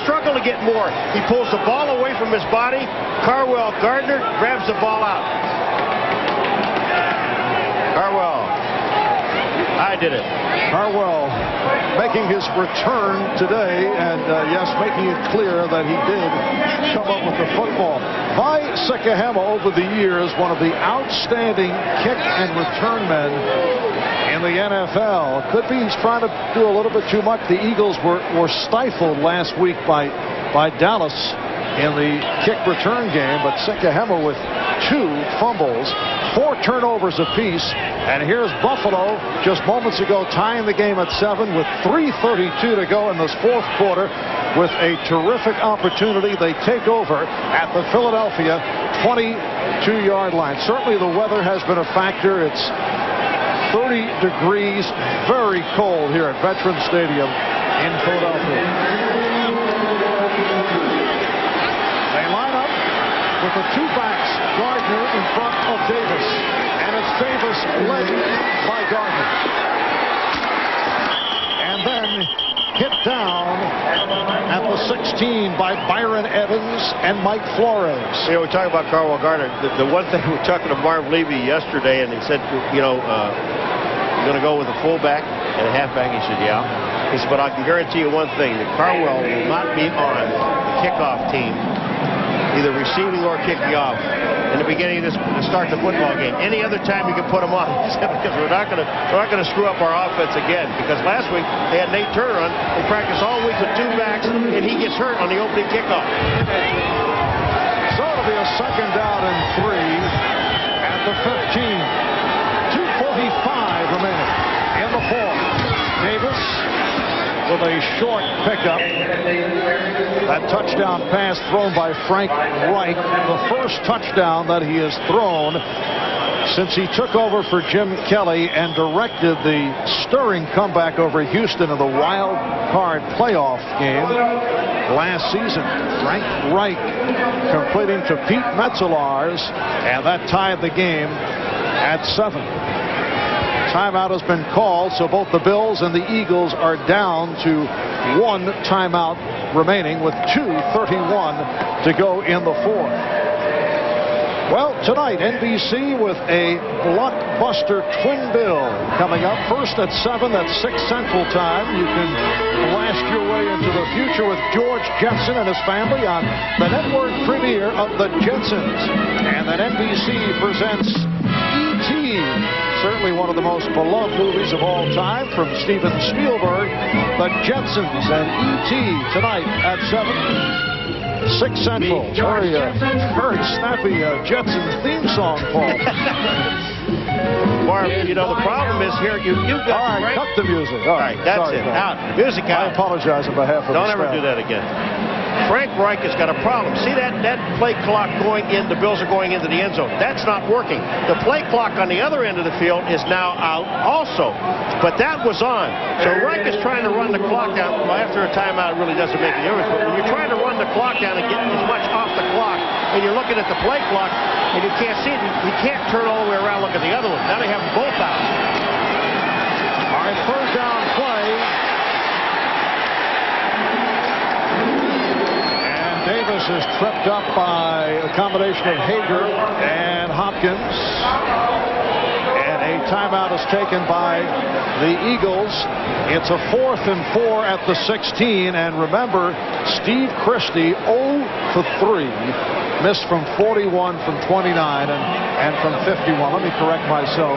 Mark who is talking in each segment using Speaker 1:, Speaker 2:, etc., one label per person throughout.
Speaker 1: struggle to get more. He pulls the ball away from his body. Carwell Gardner grabs the ball out. Carwell. I did it.
Speaker 2: Carwell making his return today, and yes, making it clear that he did come up with the football. Vi Sikahema, over the years, one of the outstanding kick and return men in the NFL. Could be he's trying to do a little bit too much. The Eagles were stifled last week by Dallas in the kick return game, but Sikahema with 2 fumbles, 4 turnovers apiece. And here's Buffalo just moments ago tying the game at 7 with 3:32 to go in this 4th quarter with a terrific opportunity. They take over at the Philadelphia 22-yard line. Certainly the weather has been a factor. It's 30 degrees, very cold here at Veterans Stadium in Philadelphia. They line up with the 2 backs, Gardner in front of Davis. And it's Davis led by Gardner. And then hit down at the 16 by Byron Evans and Mike Flores.
Speaker 1: You know, we talk about Carwell Gardner. The one thing we were talking to Marv Levy yesterday, and he said, you know, you're going to go with a fullback and a halfback. He said, yeah. He said, but I can guarantee you one thing, that Carwell will not be on the kickoff team, either receiving or kicking off, in the beginning of this to start the football game. Any other time you can put him on, because we're not going to screw up our offense again. Because last week they had Nate Turner on. They practiced all week with 2 backs, and he gets hurt on the opening kickoff.
Speaker 2: So it'll be a 2nd down and 3 at the 15. 2:45 remaining in the 4th. Davis with a short pickup. That touchdown pass thrown by Frank Reich, the first touchdown that he has thrown since he took over for Jim Kelly and directed the stirring comeback over Houston in the wild card playoff game last season. Frank Reich completing to Pete Metzelaars, and that tied the game at 7. Timeout has been called, so both the Bills and the Eagles are down to 1 timeout remaining with 2:31 to go in the 4th. Well, tonight, NBC with a blockbuster twin bill coming up. First at 7, that's 6 Central Time. You can blast your way into the future with George Jetson and his family on the network premiere of The Jetsons. And then NBC presents E.T., certainly one of the most beloved movies of all time from Steven Spielberg. The Jetsons and E.T. tonight at 7. 6 Central. Very snappy Jetsons theme song, Paul.
Speaker 1: Marv, you know, the problem is here, you've got...
Speaker 2: All right, cut the music.
Speaker 1: All right, that's it. Out. Music out.
Speaker 2: I apologize on behalf of
Speaker 1: Don't ever do that again. Frank Reich has got a problem. See that play clock going in, the Bills are going into the end zone. That's not working. The play clock on the other end of the field is now out also. But that was on. So Reich is trying to run the clock down. Well, after a timeout, it really doesn't make a difference. But when you're trying to run the clock down and get as much off the clock, and you're looking at the play clock, and you can't see it, you can't turn all the way around and look at the other one. Now they have them both out.
Speaker 2: All right, 3rd down play. Davis is tripped up by a combination of Hager and Hopkins. And a timeout is taken by the Eagles. It's a 4th and 4 at the 16. And remember, Steve Christie 0 for 3. Missed from 41, from 29, and from 51. Let me correct myself.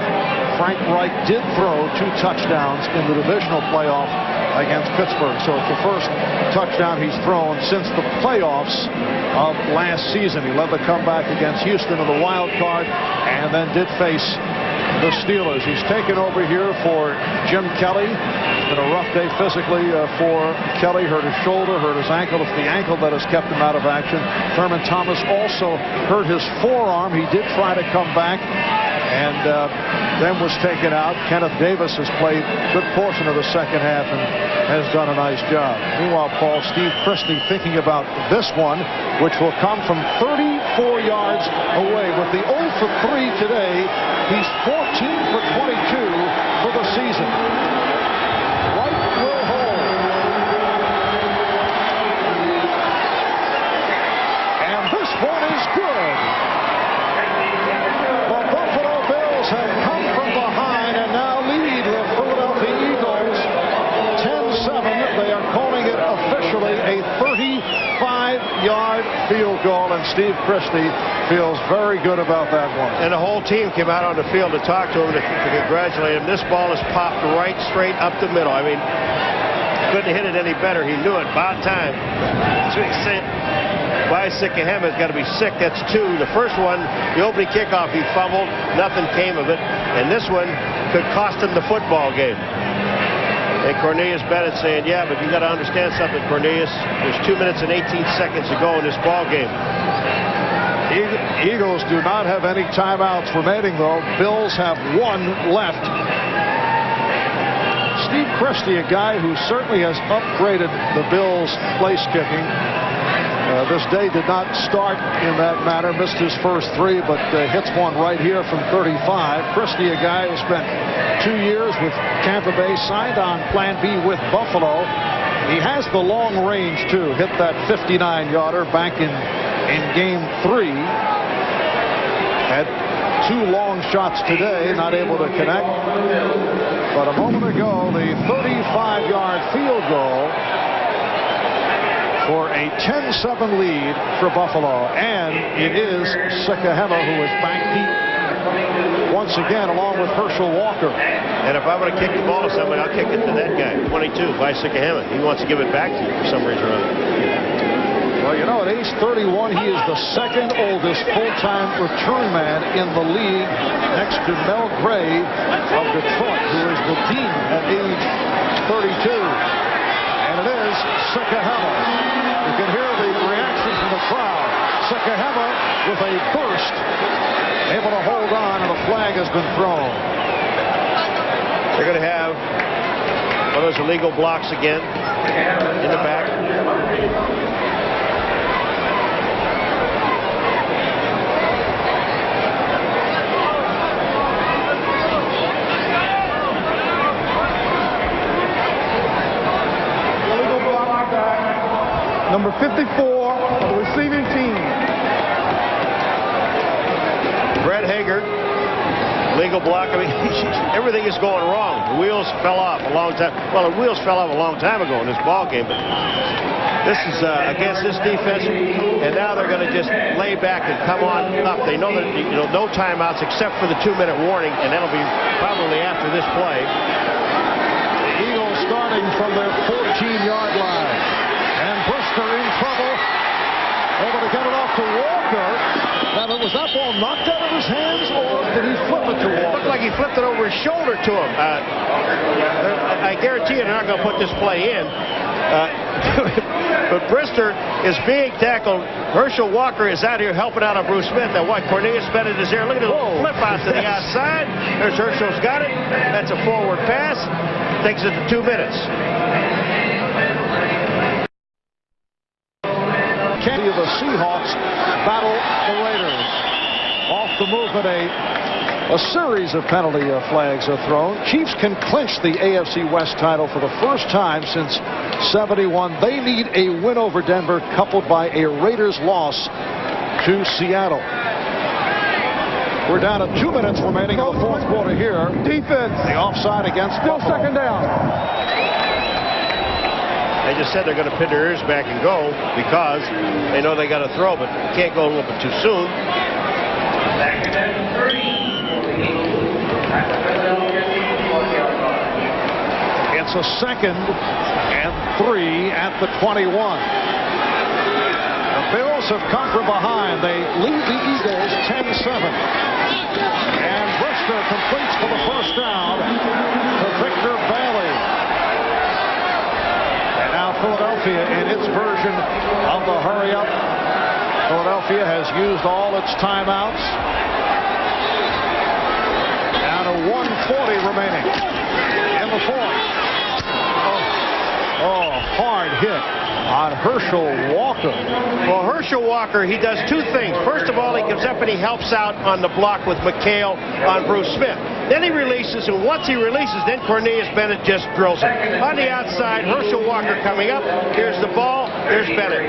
Speaker 2: Frank Reich did throw 2 touchdowns in the divisional playoff against Pittsburgh. So it's the first touchdown he's thrown since the playoffs of last season. He led the comeback against Houston in the wild card and then did face the Steelers. He's taken over here for Jim Kelly. It's been a rough day physically for Kelly. Hurt his shoulder, hurt his ankle. It's the ankle that has kept him out of action. Thurman Thomas also hurt his forearm. He did try to come back and then was taken out. Kenneth Davis has played a good portion of the second half and has done a nice job. Meanwhile, Paul, Steve Christie thinking about this one, which will come from 34 yards away. With the 0 for 3 today, he's 14 for 22 for the season. White will hold. 59-yard field goal, and Steve Christie feels very good about that one.
Speaker 1: And the whole team came out on the field to talk to him, to congratulate him. This ball is popped right straight up the middle. I mean, couldn't hit it any better. He knew it. About time. So he said, Sikahema's got to be sick. That's two. The first one, the opening kickoff, he fumbled. Nothing came of it. And this one could cost him the football game. And Cornelius Bennett saying, yeah, but you got to understand something, Cornelius. There's 2 minutes and 18 seconds to go in this ball game.
Speaker 2: Eagles do not have any timeouts remaining, though. Bills have one left. Steve Christie, a guy who certainly has upgraded the Bills' place kicking. This day did not start in that manner. Missed his first three, but hits one right here from 35. Christie, a guy who spent 2 years with Tampa Bay, signed on Plan B with Buffalo. He has the long range, too. Hit that 59-yarder back in Game 3. Had 2 long shots today, not able to connect. But a moment ago, the 35-yard field goal for a 10-7 lead for Buffalo. And it is Sikahema who is back deep once again, along with Herschel Walker.
Speaker 1: And if I'm going to kick the ball to somebody, I'll kick it to that guy, 22, by Sikahema. He wants to give it back to you for some reason or other.
Speaker 2: Well, you know, at age 31, he is the second oldest full-time return man in the league, next to Mel Gray of Detroit, who is the dean at age 32. And it is Sikahema. You can hear the reaction from the crowd. Sikahema with a burst, able to hold on, and a flag has been thrown.
Speaker 1: They're going to have one of those illegal blocks again in the back.
Speaker 3: Number 54 for the receiving team.
Speaker 1: Brett Hager, legal block. I mean, everything is going wrong. The wheels fell off a long time. Well, the wheels fell off a long time ago in this ball game, but this is against this defense, and now they're going to just lay back and come on up. They know that no timeouts except for the 2-minute warning, and that'll be probably after this play.
Speaker 2: The Eagles starting from their 14-yard line. And Brister in trouble. Able to get it off to Walker. Now, was that ball knocked out of his hands, or did he flip it to Walker?
Speaker 1: It looked like he flipped it over his shoulder to him. I guarantee you they're not going to put this play in. But Brister is being tackled. Herschel Walker is out here helping out on Bruce Smith. Now, what? Cornelius Bennett is there. Look at the flip out to the outside. There's Herschel's got it. That's a forward pass. Takes it to 2 minutes.
Speaker 2: Of the Seahawks battle the Raiders. Off the movement, a series of penalty flags are thrown. Chiefs can clinch the AFC West title for the first time since '71. They need a win over Denver, coupled by a Raiders loss to Seattle. We're down to 2 minutes remaining in the fourth quarter here.
Speaker 3: Defense.
Speaker 2: The offside against
Speaker 3: Still
Speaker 2: Buffalo.
Speaker 3: second down.
Speaker 1: They just said they're going to pin their ears back and go because they know they got to throw, but can't go a little bit too soon.
Speaker 2: It's a 2nd and 3 at the 21. The Bills have come from behind. They lead the Eagles 10-7. And Brister completes for the first down to Victor Bailey. Philadelphia, in its version of the hurry-up, Philadelphia has used all its timeouts. Down to 1:40 remaining in the fourth. Hard hit on Herschel Walker.
Speaker 1: Well, Herschel Walker, he does 2 things. First of all, he comes up and he helps out on the block with McHale on Bruce Smith. Then he releases, and once he releases, then Cornelius Bennett just drills it. On the outside, Herschel Walker coming up. Here's the ball. There's Bennett.